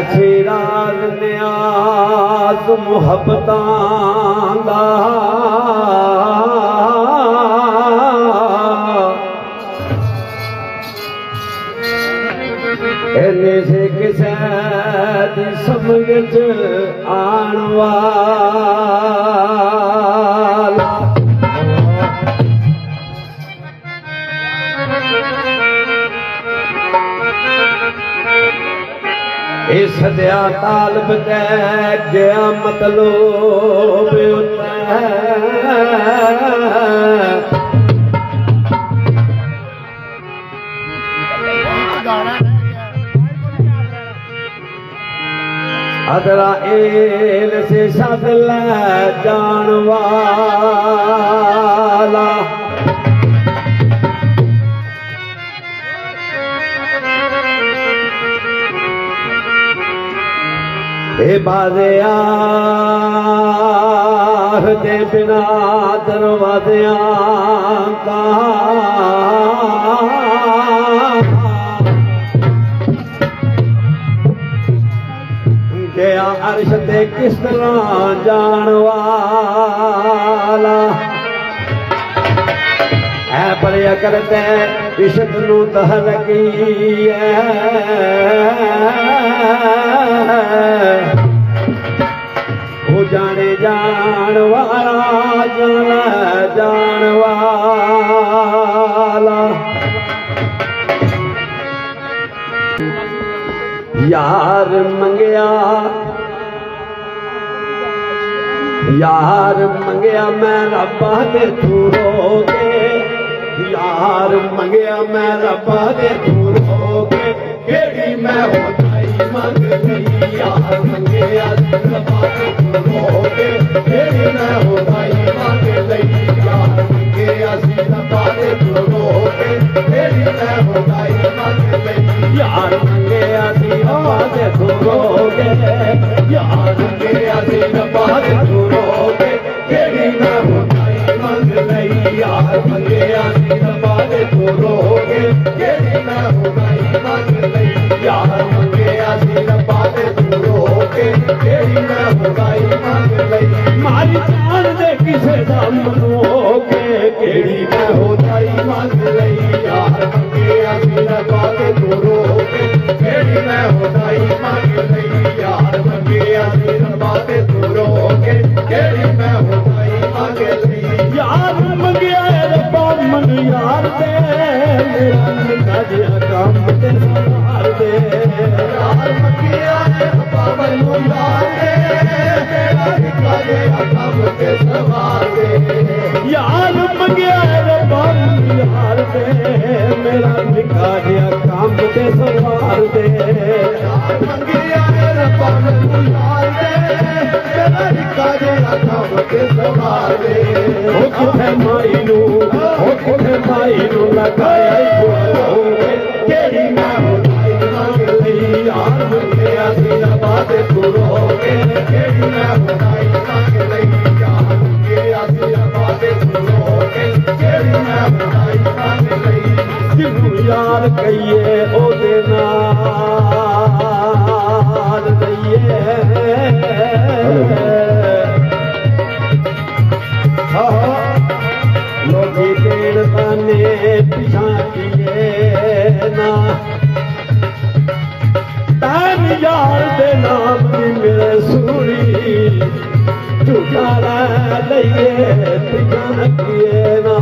ऐसी राज न्याज मुहब्बतां दा इन्ने से किसे दी समझ च आण वाला इस दिया तालब दे गया मतलब अदरा एल से सद ले जान वाला बाज़िया दे बिना दरवाज़ियां का गया अर्श दे किस तरह जान वाला है पर अगर ते इश्क नू तहलकी है वो जाने जान वाला जान वाला यार मंगया मैं रब्बा दे तू रोके यार मंगया मैं रब्बा दे तू रोके केड़ी मैं होताई मंग गई यार मंगया रब्बा दे तू रोके केड़ी मैं होताई मंग गई यार मंगया रब्बा दे तू रोके केड़ी मैं होताई मंग गई यार मंगया रब्बा दे तू रोके यार मंगया रब्बा दे तू रोके केड़ी मैं होताई मंग गई यार मंगया रब्बा दे तू रोके केड़ी मैं होताई मंग गई यार मंगया रब्बा दे तू रोके केड़ी मैं होताई मंग गई मारी जान दे किसे दा मनोके केड़ी मैं होताई मंग गई यार मंगया रब्बा दे तू रोके केड़ी मैं होताई मंग गई यार मंगया रब्बा दे तू रोके केड़ी मैं होताई मंग गई यार मंगया रब्बा मन यार दे मेरा जिया काम ते सवार दे यार मंगया रब्बा मन यार दे मेरा जिया काम ते सवार दे यार मंगया रब्बा यार दे मेरा निका जिया काम ते सवार दे यार मंगया रब्बा मन यार दे मेरा निका जिया काम ते सवार दे ओ किथे माई नू लगाया केड़ी मैं होताई मंग लई यार मंगया रब्बा दे तू रोके केड़ी मैं होताई मंग लई यार मंगया रब्बा दे तू रोके केड़ी मैं होताई मंग लई जिन्नू यार कहिए ओदे नाल रहिए लोगी देन ताने पिछा किए ना तैन यार दे नाम की मेरे सूरी झूठा लइए पिछा किए ना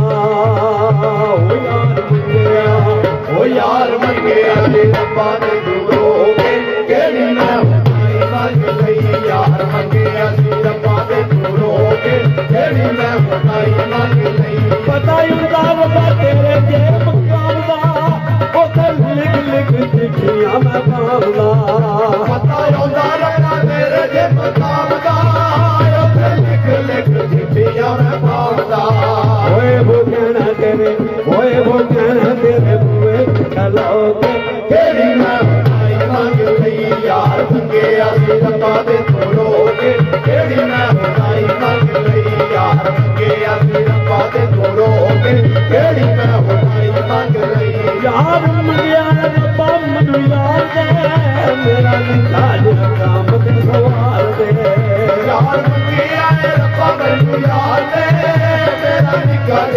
ओ यार मंगया रब्बा दे तू रोके केड़ी मैं होताई मंग लई यार मंगया रब्बा दे तू रोके केड़ी मैं होताई मंग लई पता रब्बा तेरे जे मकाम दा ओथे लिख लिख चिट्ठियां मैं पावदा पता रब्बा तेरे जे मकाम दा ओथे लिख लिख चिट्ठियां मैं पावदा ओए वो कहना तेरे बुए चलोगे केड़ी मैं होताई मंग लई यार मंगया रब्बा दे तू रोके केड़ी मैं होताई मंग लई यार मंगया रब्बा दे तू रोके केड़ी मैं होताई मंग लई यार मंगया रब्बा मैनू यार दे मेरा निकाल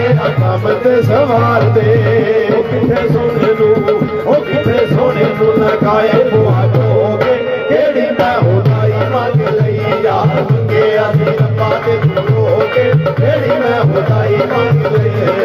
ਮੇਰਾ ਕੰਮ ਤੇ ਸਵਾਰ ਦੇ ਉਹ ਕਿੱਥੇ ਸੋਹਣੇ ਨੂੰ ਉਹ ਕਿੱਥੇ ਸੋਹਣੇ ਨੂੰ ਲਗਾਏ ਬੁਆ ਦੋਗੇ ਕਿਹੜੀ ਮੈਂ ਹੋਦਾਈ ਮੰਗ ਲਈ ਯਾਰ ਮੰਗਿਆ ਸੀ ਰੱਬਾ ਤੇ ਤੂੰ ਹੋਗੇ ਕਿਹੜੀ ਮੈਂ ਹੋਦਾਈ ਮੰਗ ਲਈ